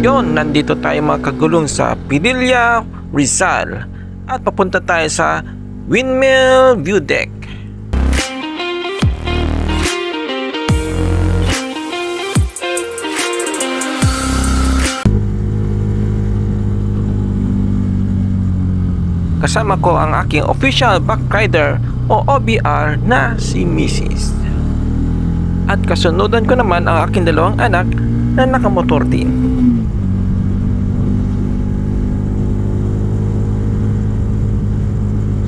Yon, nandito tayo mga kagulong sa Padilla, Rizal at papunta tayo sa Windmill View Deck. Kasama ko ang aking official backrider o OBR na si Mrs. At kasunodan ko naman ang aking dalawang anak na nakamotor din.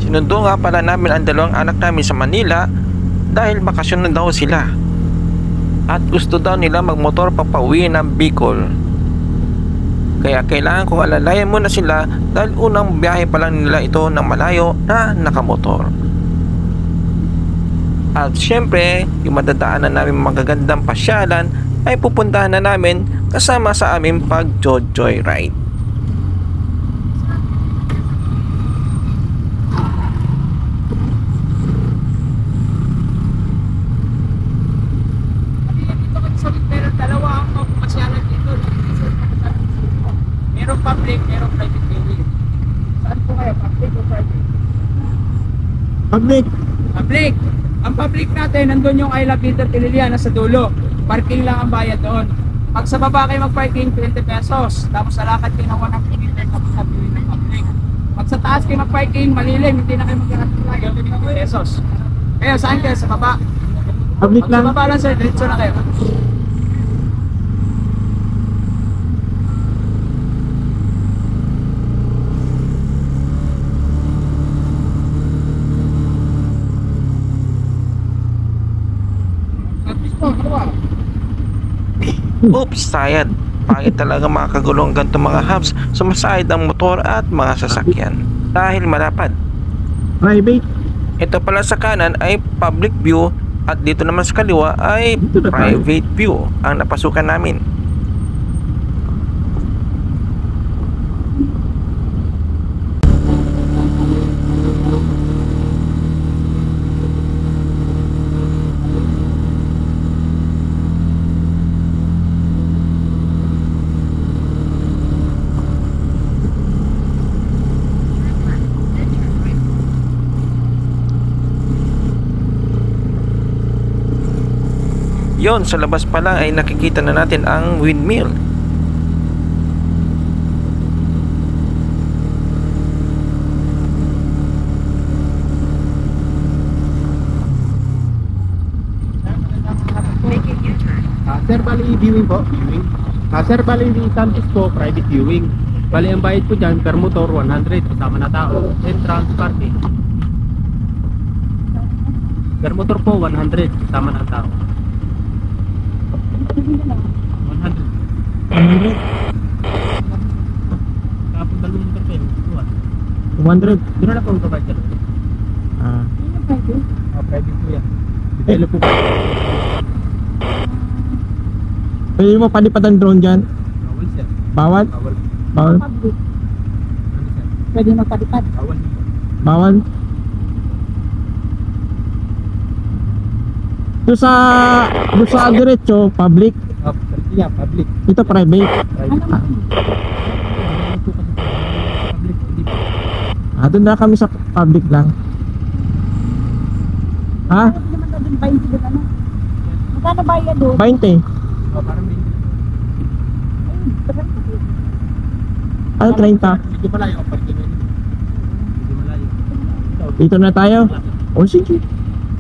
Sinundo nga pala namin ang dalawang anak namin sa Manila dahil bakasyon na daw sila. At gusto daw nila magmotor papauwi ng Bicol. Kaya kailangan kong alalayan muna sila dahil unang biyahe pa lang nila ito ng malayo na nakamotor. At syempre, yung madadaanan namin magagandang pasyalan ay pupuntahan na namin kasama sa aming pag-joyride. Merong public, merong private viewing. Saan po kayo? Public o private? Public. Public. Ang public natin, nandun yung I Love Peter Pililia, nasa dulo. Parking lang ang bayad doon. Pag sa baba kayo mag-parking, 20 pesos. Tapos sa lakad kayo ng 1 meter, tapos sa viewing ng public. Pag sa taas kayo mag-parking, malilim, hindi na kayo mag-parking lang, 20 pesos. Kaya saan kayo? Sa baba? Public Pag lang. sa baba lang sir, diretso na kayo. Oops, sayad. Pangit talaga mga kagulong ganito mga hubs, sumasayad ang motor at mga sasakyan dahil malapad. Private. Ito pala sa kanan ay public view at dito naman sa kaliwa ay private view ang napasukan namin. Yon, sa labas pa lang ay nakikita na natin ang windmill. Sir, bali viewing po. Viewing. Sir, bali Santos po, private viewing. Bali ang bayad po dyan per motor 100 kasama na tao. Entrance parking. Per motor po 100 kasama na tao. 100. 100. Tapos dalawang motor kayo. 200. Doon na po ang babayad dyan. Private po yan. Depende po po. Pwede mo palipad ang drone dyan? Bawal sir. Bawal? Bawal. Public. Pwede magpalipad. Bawal. Bawal? Doon sa diretso, public? Yeah, public. Ito private? Private. Doon na kami sa public lang. Ha? Magkano bayad doon? 20. Ano 30? Dito na tayo? O sige.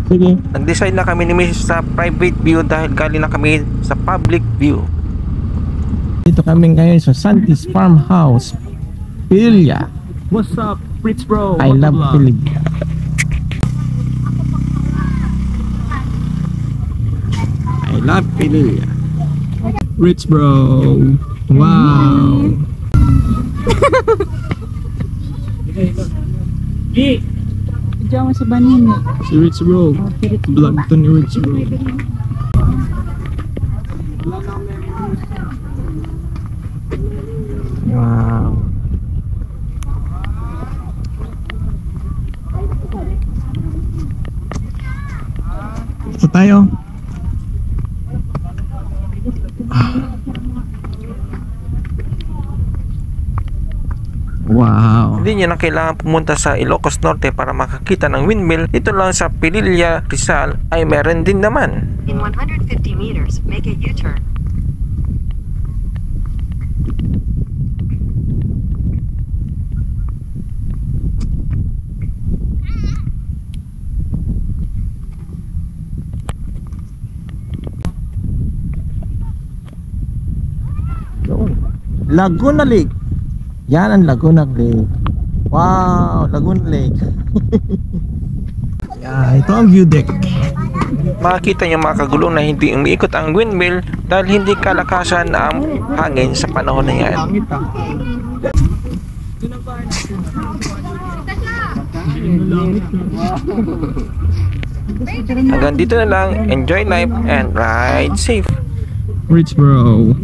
Sige. Nag-decide na kami ni Mrs. sa private view dahil galing na kami sa public view. Dito kami ngayon sa Santis Farmhouse, Padilla. What's up, Fritz bro? I love Padilla. I love Padilla. Rich bro. Wow. Diyan mo sa banin. Si Rich bro. Vlog to ni Rich bro. Wow. Ito tayo. Wow. Hindi nyo na kailangan pumunta sa Ilocos Norte para makakita ng windmill. Dito lang sa Pililla, Rizal ay meron din naman. In 150 meters, make a U-turn. Laguna Lake. Yan ang Laguna Lake. Wow, Laguna Lake. Ito ang view deck. Makikita niyo mga kagulong na hindi umiikot ang windmill dahil hindi kalakasan ang hangin sa panahon na yan. Hanggang dito na lang. Enjoy life and ride safe. Rich bro.